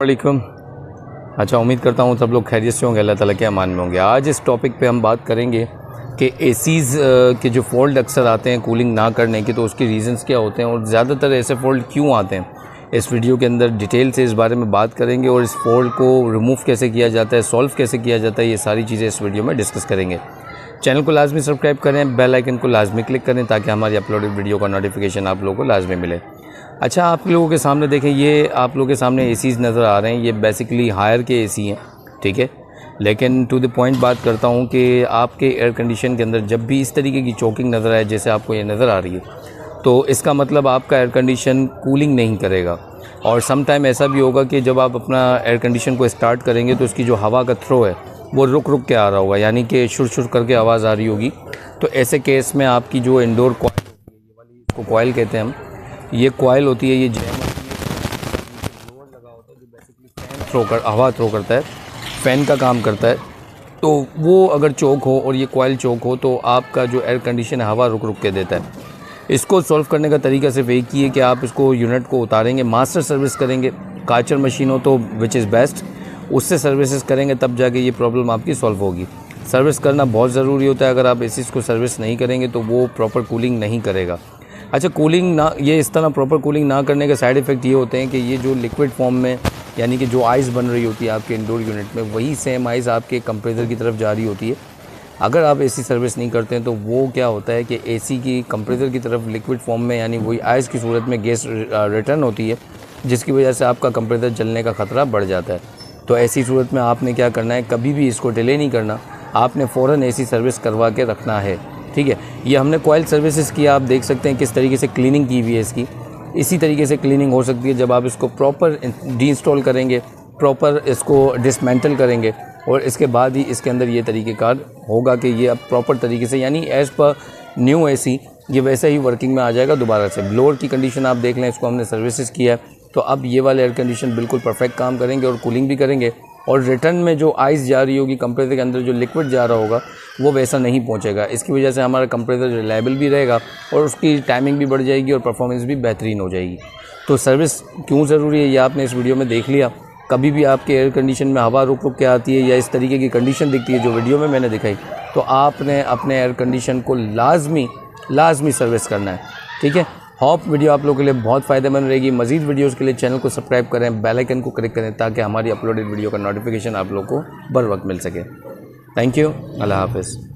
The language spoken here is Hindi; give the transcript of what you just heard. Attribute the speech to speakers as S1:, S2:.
S1: वालेकुम। अच्छा, उम्मीद करता हूँ सब लोग खैरियत से होंगे, अल्लाह ताला के अमान में होंगे। आज इस टॉपिक पे हम बात करेंगे कि एसीज़ के जो फ़ॉल्ट अक्सर आते हैं कूलिंग ना करने के, तो उसके रीज़न्स क्या होते हैं और ज़्यादातर ऐसे फ़ॉल्ट क्यों आते हैं। इस वीडियो के अंदर डिटेल से इस बारे में बात करेंगे और इस फ़ॉल्ट को रिमूव कैसे किया जाता है, सॉल्व कैसे किया जाता है, ये सारी चीज़ें इस वीडियो में डिस्कस करेंगे। चैनल को लाजमी सब्सक्राइब करें, बेल आइकन को लाजमी क्लिक करें ताकि हमारी अपलोडेड वीडियो का नोटिफिकेशन आप लोगों को लाजमी मिले। अच्छा, आप लोगों के सामने देखें, ये आप लोगों के सामने एसीज़ नज़र आ रहे हैं। ये बेसिकली हायर के एसी हैं, ठीक है। लेकिन टू द पॉइंट बात करता हूँ कि आपके एयर कंडीशन के अंदर जब भी इस तरीके की चोकिंग नज़र आए जैसे आपको ये नज़र आ रही है, तो इसका मतलब आपका एयर कंडीशन कूलिंग नहीं करेगा। और सम टाइम ऐसा भी होगा कि जब आप अपना एयर कंडीशन को स्टार्ट करेंगे तो उसकी जो हवा का थ्रो है वो रुक रुक के आ रहा होगा, यानी कि शुर शुर करके आवाज़ आ रही होगी। तो ऐसे केस में आपकी जो इंडोर कॉइल होती है, ये वाली इसको कॉइल कहते हैं हम, ये कॉइल होती है, ये जैमर ब्लोअर लगा होता है जो बेसिकली हवा थ्रो करता है, फ़ैन का काम करता है। तो वो अगर चोक हो और ये कॉइल चोक हो तो आपका जो एयर कंडीशन है हवा रुक रुक के देता है। इसको सॉल्व करने का तरीका सिर्फ एक ही है कि आप इसको यूनिट को उतारेंगे, मास्टर सर्विस करेंगे, काचर मशीन हो तो विच इज़ बेस्ट, उससे सर्विसेज करेंगे तब जाके ये प्रॉब्लम आपकी सॉल्व होगी। सर्विस करना बहुत ज़रूरी होता है। अगर आप एसी को सर्विस नहीं करेंगे तो वो प्रॉपर कूलिंग नहीं करेगा। अच्छा, कूलिंग ना, ये इस तरह प्रॉपर कूलिंग ना करने के साइड इफ़ेक्ट ये होते हैं कि ये जो लिक्विड फॉर्म में, यानी कि जो आइस बन रही होती है आपके इंडोर यूनिट में, वही सेम आइस आपके कंप्रेसर की तरफ जा रही होती है। अगर आप एसी सर्विस नहीं करते हैं तो वो क्या होता है कि एसी की कंप्रेसर की तरफ लिक्विड फॉर्म में, यानी वही आइस की सूरत में गैस रिटर्न होती है, जिसकी वजह से आपका कंप्रेसर जलने का ख़तरा बढ़ जाता है। तो ऐसी सूरत में आपने क्या करना है, कभी भी इसको डिले नहीं करना, आपने फ़ौरन एसी सर्विस करवा के रखना है, ठीक है। ये हमने कॉइल सर्विसेज किया, आप देख सकते हैं किस तरीके से क्लीनिंग की हुई है इसकी। इसी तरीके से क्लीनिंग हो सकती है जब आप इसको प्रॉपर डी इंस्टॉल करेंगे, प्रॉपर इसको डिसमेंटल करेंगे और इसके बाद ही इसके अंदर ये तरीक़ेकार होगा कि ये अब प्रॉपर तरीके से, यानी एज़ पर न्यू एसी ये वैसे ही वर्किंग में आ जाएगा दोबारा से। ब्लोअर की कंडीशन आप देख लें, इसको हमने सर्विसेज किया है तो अब ये वाले एयर कंडीशन बिल्कुल परफेक्ट काम करेंगे और कूलिंग भी करेंगे। और रिटर्न में जो आइस जा रही होगी कंप्रेसर के अंदर, जो लिक्विड जा रहा होगा वो वैसा नहीं पहुंचेगा। इसकी वजह से हमारा कंप्रेसर रिलायबल भी रहेगा और उसकी टाइमिंग भी बढ़ जाएगी और परफॉर्मेंस भी बेहतरीन हो जाएगी। तो सर्विस क्यों ज़रूरी है ये आपने इस वीडियो में देख लिया। कभी भी आपके एयर कंडीशन में हवा रुक रुक के आती है या इस तरीके की कंडीशन दिखती है जो वीडियो में मैंने दिखाई, तो आपने अपने एयर कंडीशन को लाजमी सर्विस करना है, ठीक है। होप वीडियो आप लोगों के लिए बहुत फ़ायदेमंद रहेगी। मज़ीद वीडियोज़ के लिए चैनल को सब्सक्राइब करें, बेल आइकन को क्लिक करें ताकि हमारी अपलोडेड वीडियो का नोटिफिकेशन आप लोगों को बर वक्त मिल सके। थैंक यू, अल्लाह हाफ़िज़।